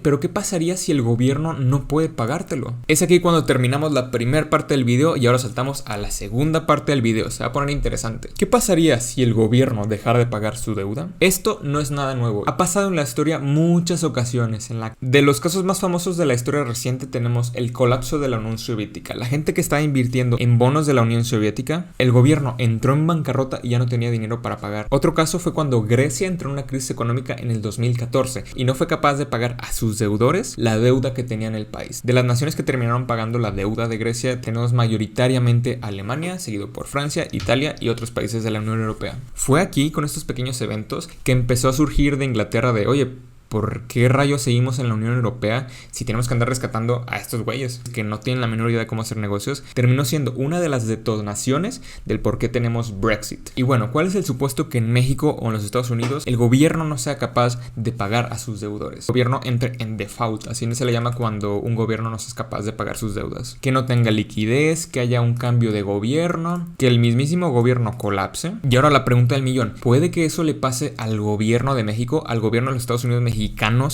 Pero ¿qué pasaría si el gobierno no puede pagártelo? Es aquí cuando terminamos la primera parte del video y ahora saltamos a la segunda parte del video. Se va a poner interesante. ¿Qué pasaría si el gobierno dejara de pagar su deuda? Esto no es nada nuevo. Ha pasado en la historia muchas ocasiones. De los casos más famosos de la historia reciente tenemos el colapso de la Unión Soviética. La gente que estaba invirtiendo en bonos de la Unión Soviética, el gobierno entró en bancarrota y ya no tenía dinero para pagar. Otro caso fue cuando Grecia entró en una crisis económica en el 2014 y no fue capaz de pagar a sus deudores la deuda que tenía en el país. De las naciones que terminaron pagando la deuda de Grecia tenemos mayoritariamente Alemania, seguido por Francia, Italia y otros países de la Unión Europea. Fue aquí, con estos pequeños eventos, que empezó a surgir de Inglaterra de, oye, ¿por qué rayos seguimos en la Unión Europea si tenemos que andar rescatando a estos güeyes que no tienen la menor idea de cómo hacer negocios? Terminó siendo una de las detonaciones del por qué tenemos Brexit. Y bueno, ¿cuál es el supuesto que en México o en los Estados Unidos el gobierno no sea capaz de pagar a sus deudores? El gobierno entre en default, así se le llama cuando un gobierno no es capaz de pagar sus deudas. Que no tenga liquidez, que haya un cambio de gobierno, que el mismísimo gobierno colapse. Y ahora la pregunta del millón, ¿puede que eso le pase al gobierno de México, al gobierno de los Estados Unidos mexicanos,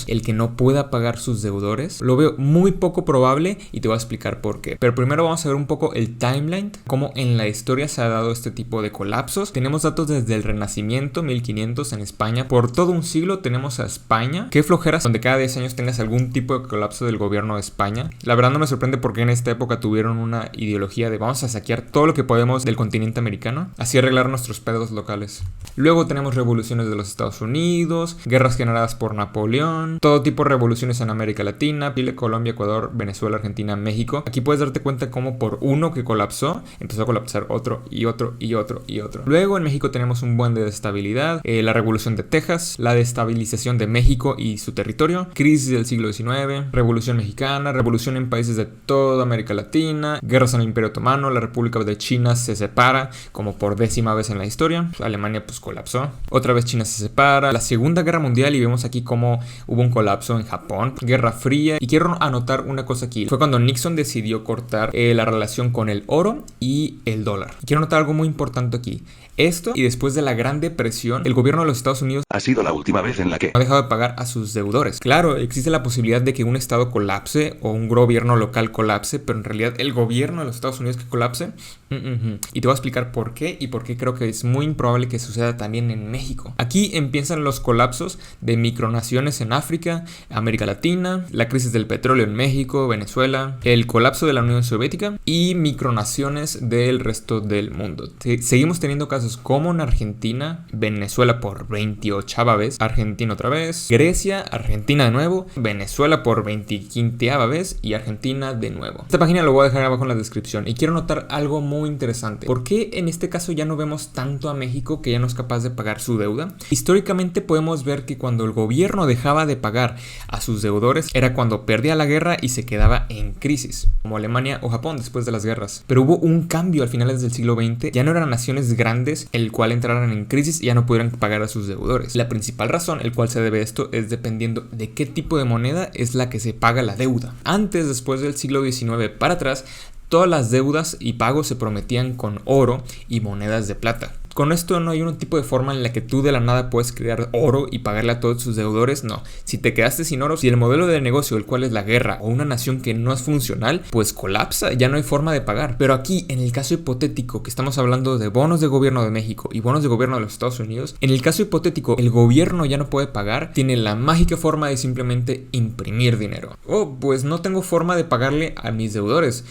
el que no pueda pagar sus deudores? Lo veo muy poco probable y te voy a explicar por qué. Pero primero vamos a ver un poco el timeline, cómo en la historia se ha dado este tipo de colapsos. Tenemos datos desde el Renacimiento, 1500 en España. Por todo un siglo tenemos a España. Qué flojeras donde cada 10 años tengas algún tipo de colapso del gobierno de España. La verdad no me sorprende porque en esta época tuvieron una ideología de vamos a saquear todo lo que podemos del continente americano, así arreglar nuestros pedos locales. Luego tenemos revoluciones de los Estados Unidos, guerras generadas por Napoleón, todo tipo de revoluciones en América Latina, Chile, Colombia, Ecuador, Venezuela, Argentina, México. Aquí puedes darte cuenta cómo por uno que colapsó, empezó a colapsar otro y otro y otro y otro. Luego en México tenemos un buen de desestabilidad, la revolución de Texas, la destabilización de México y su territorio, crisis del siglo XIX, revolución mexicana, revolución en países de toda América Latina, guerras en el Imperio Otomano, la República de China se separa como por 10ª vez en la historia, Alemania pues colapsó, otra vez China se separa, la Segunda Guerra Mundial y vemos aquí cómo hubo un colapso en Japón, Guerra Fría. Y quiero anotar una cosa aquí, fue cuando Nixon decidió cortar la relación con el oro y el dólar. Y quiero anotar algo muy importante aquí. Esto y después de la Gran Depresión, el gobierno de los Estados Unidos ha sido la última vez en la que no ha dejado de pagar a sus deudores. Claro, existe la posibilidad de que un estado colapse o un gobierno local colapse, pero en realidad el gobierno de los Estados Unidos que colapse. Y te voy a explicar por qué y por qué creo que es muy improbable que suceda también en México. Aquí empiezan los colapsos de micronaciones en África, América Latina, la crisis del petróleo en México, Venezuela, el colapso de la Unión Soviética y micronaciones del resto del mundo. Seguimos teniendo casos como en Argentina, Venezuela por 28ª vez, Argentina otra vez, Grecia, Argentina de nuevo, Venezuela por 25ª vez y Argentina de nuevo. Esta página lo voy a dejar abajo en la descripción y quiero notar algo muy interesante. ¿Por qué en este caso ya no vemos tanto a México que ya no es capaz de pagar su deuda? Históricamente podemos ver que cuando el gobierno dejaba de pagar a sus deudores era cuando perdía la guerra y se quedaba en crisis, como Alemania o Japón después de las guerras. Pero hubo un cambio al finales del siglo XX, ya no eran naciones grandes el cual entraran en crisis y ya no pudieran pagar a sus deudores. La principal razón el cual se debe esto es dependiendo de qué tipo de moneda es la que se paga la deuda. Antes, después del siglo XIX para atrás, todas las deudas y pagos se prometían con oro y monedas de plata. Con esto no hay un tipo de forma en la que tú de la nada puedes crear oro y pagarle a todos sus deudores, no. Si te quedaste sin oro, si el modelo de negocio, el cual es la guerra o una nación que no es funcional, pues colapsa, ya no hay forma de pagar. Pero aquí, en el caso hipotético, que estamos hablando de bonos de gobierno de México y bonos de gobierno de los Estados Unidos, en el caso hipotético, el gobierno ya no puede pagar, tiene la mágica forma de simplemente imprimir dinero. Oh, pues no tengo forma de pagarle a mis deudores.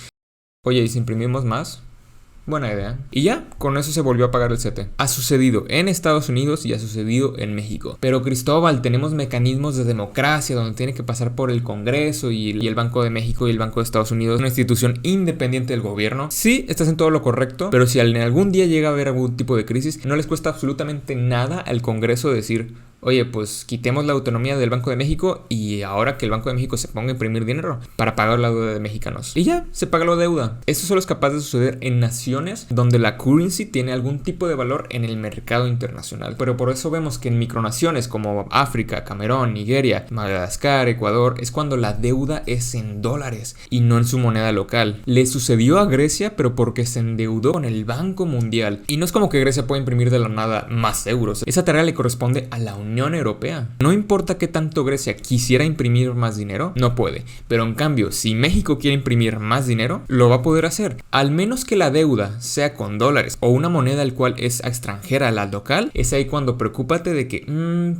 Oye, ¿y si imprimimos más? Buena idea. Y ya, con eso se volvió a pagar el CETE. Ha sucedido en Estados Unidos y ha sucedido en México. Pero Cristóbal, tenemos mecanismos de democracia donde tiene que pasar por el Congreso y el Banco de México y el Banco de Estados Unidos, una institución independiente del gobierno. Sí, estás en todo lo correcto, pero si en algún día llega a haber algún tipo de crisis, no les cuesta absolutamente nada al Congreso decir: oye, pues quitemos la autonomía del Banco de México y ahora que el Banco de México se ponga a imprimir dinero para pagar la deuda de mexicanos. Y ya, se paga la deuda. Eso solo es capaz de suceder en naciones donde la currency tiene algún tipo de valor en el mercado internacional. Pero por eso vemos que en micronaciones como África, Camerún, Nigeria, Madagascar, Ecuador, es cuando la deuda es en dólares y no en su moneda local. Le sucedió a Grecia, pero porque se endeudó con el Banco Mundial. Y no es como que Grecia pueda imprimir de la nada más euros. Esa tarea le corresponde a la Unión Unión Europea. No importa qué tanto Grecia quisiera imprimir más dinero, no puede. Pero en cambio, si México quiere imprimir más dinero, lo va a poder hacer. Al menos que la deuda sea con dólares o una moneda el cual es extranjera a la local, es ahí cuando preocúpate de que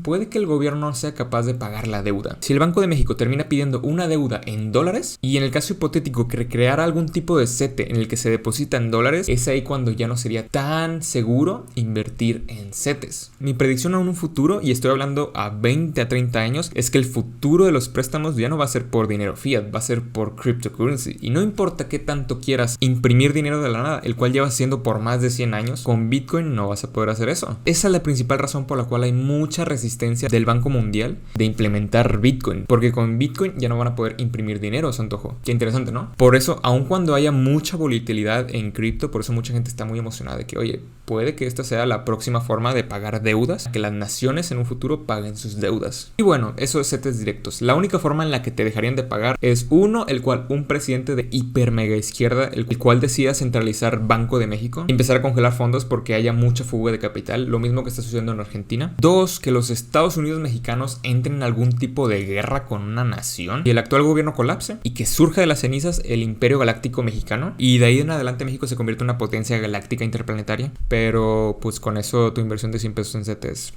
puede que el gobierno no sea capaz de pagar la deuda. Si el Banco de México termina pidiendo una deuda en dólares, y en el caso hipotético que creara algún tipo de CETE en el que se deposita en dólares, es ahí cuando ya no sería tan seguro invertir en CETES. Mi predicción a un futuro, y estoy hablando a 20 a 30 años, es que el futuro de los préstamos ya no va a ser por dinero fiat, va a ser por cryptocurrency. Y no importa qué tanto quieras imprimir dinero de la nada, el cual llevas haciendo por más de 100 años, con Bitcoin no vas a poder hacer eso. Esa es la principal razón por la cual hay mucha resistencia del Banco Mundial de implementar Bitcoin, porque con Bitcoin ya no van a poder imprimir dinero a su antojo. Qué interesante, ¿no? Por eso, aun cuando haya mucha volatilidad en cripto, por eso mucha gente está muy emocionada de que, oye, puede que esta sea la próxima forma de pagar deudas, que las naciones en un futuro paguen sus deudas. Y bueno, eso es CETES directos. La única forma en la que te dejarían de pagar es uno, el cual un presidente de hiper mega izquierda, el cual decida centralizar Banco de México, empezar a congelar fondos porque haya mucha fuga de capital, lo mismo que está sucediendo en Argentina. Dos, que los Estados Unidos mexicanos entren en algún tipo de guerra con una nación y el actual gobierno colapse y que surja de las cenizas el Imperio Galáctico Mexicano y de ahí en adelante México se convierte en una potencia galáctica interplanetaria, pero pues con eso tu inversión de 100 pesos en CETES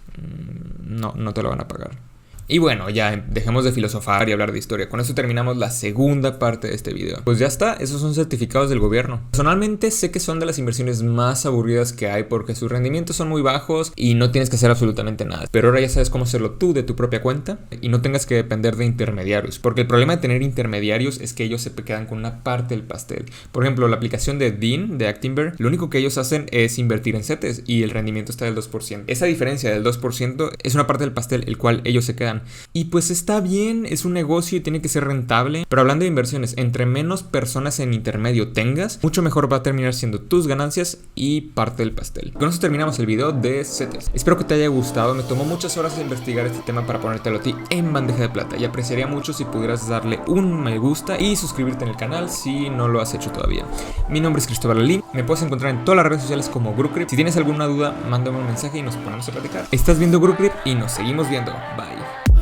no te lo van a pagar. Y bueno, ya dejemos de filosofar y hablar de historia. Con eso terminamos la segunda parte de este video. Pues ya está, esos son certificados del gobierno. Personalmente sé que son de las inversiones más aburridas que hay porque sus rendimientos son muy bajos y no tienes que hacer absolutamente nada. Pero ahora ya sabes cómo hacerlo tú de tu propia cuenta y no tengas que depender de intermediarios. Porque el problema de tener intermediarios es que ellos se quedan con una parte del pastel. Por ejemplo, la aplicación de Dean, de Actinver, lo único que ellos hacen es invertir en CETES y el rendimiento está del 2%. Esa diferencia del 2% es una parte del pastel el cual ellos se quedan. Y pues está bien, es un negocio y tiene que ser rentable. Pero hablando de inversiones, entre menos personas en intermedio tengas, mucho mejor va a terminar siendo tus ganancias y parte del pastel. Con eso terminamos el video de CETES. Espero que te haya gustado. Me tomó muchas horas de investigar este tema para ponértelo a ti en bandeja de plata. Y apreciaría mucho si pudieras darle un me gusta y suscribirte en el canal si no lo has hecho todavía. Mi nombre es Cristóbal Alí. Me puedes encontrar en todas las redes sociales como GuruCrypt. Si tienes alguna duda, mándame un mensaje y nos ponemos a platicar. Estás viendo GuruCrypt y nos seguimos viendo. Bye.